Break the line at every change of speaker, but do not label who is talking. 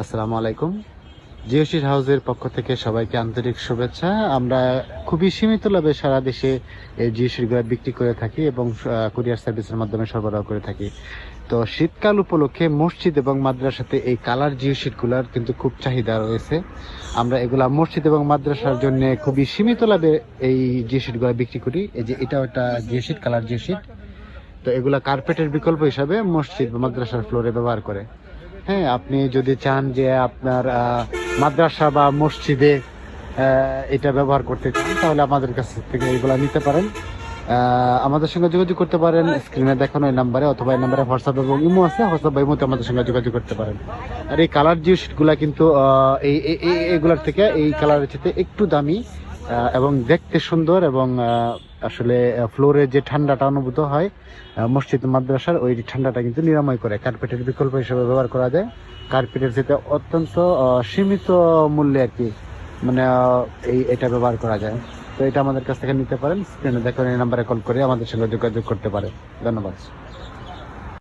আসসালামু আলাইকুম। জিওসিড হাউসের পক্ষ থেকে সবাইকে আন্তরিক শুভেচ্ছা। আমরা খুবই সীমিত লাভে সারা দেশে এই জিওসিডগুলো বিক্রি করে থাকি এবং কুরিয়ার সার্ভিসের মাধ্যমে সরবরাহ করে থাকি। তো শীতকাল উপলক্ষে মসজিদ এবং মাদ্রাসাতে এই কালার জিওসিডগুলোর কিন্তু খুব চাহিদা রয়েছে। আমরা এগুলা মসজিদ এবং মাদ্রাসার জন্য খুবই সীমিত লাভে এই জিওসিডগুলো বিক্রি করি। এই যে এটা একটা জিওসিড, কালার জিওসিড। তো এগুলা কার্পেটের বিকল্প হিসাবে মসজিদ বা মাদ্রাসার ফ্লোরে ব্যবহার করে। হ্যাঁ, আপনি যদি চান যে আপনার মাদ্রাসা বা মসজিদে এটা ব্যবহার করতে চান, তাহলে আমাদের কাছ থেকে এগুলা নিতে পারেন। আমাদের সঙ্গে যোগাযোগ করতে পারেন স্ক্রিনে দেখানো এই নাম্বারে, অথবা এই নাম্বারে হোয়াটসঅ্যাপ এবং ইমো আছে, হোয়াটসঅ্যাপ বা ইমোতে আমাদের সঙ্গে যোগাযোগ করতে পারেন। আর এই কালার জিওসিটগুলা কিন্তু এগুলার থেকে এই কালারের চেয়ে একটু দামি এবং দেখতে সুন্দর, এবং আসলে ফ্লোরে যে ঠান্ডাটা অনুভূত হয় মসজিদ মাদ্রাসার, ওই ঠান্ডাটা কিন্তু নিরাময় করে। কার্পেটের বিকল্প হিসেবে ব্যবহার করা যায়। কার্পেটের যেটা অত্যন্ত সীমিত মূল্যে আর কি, মানে এটা ব্যবহার করা যায়। তো এটা আমাদের কাছ থেকে নিতে পারেন। স্ক্রিনে দেখুন, এই নাম্বারে কল করে আমাদের সঙ্গে যোগাযোগ করতে পারেন। ধন্যবাদ।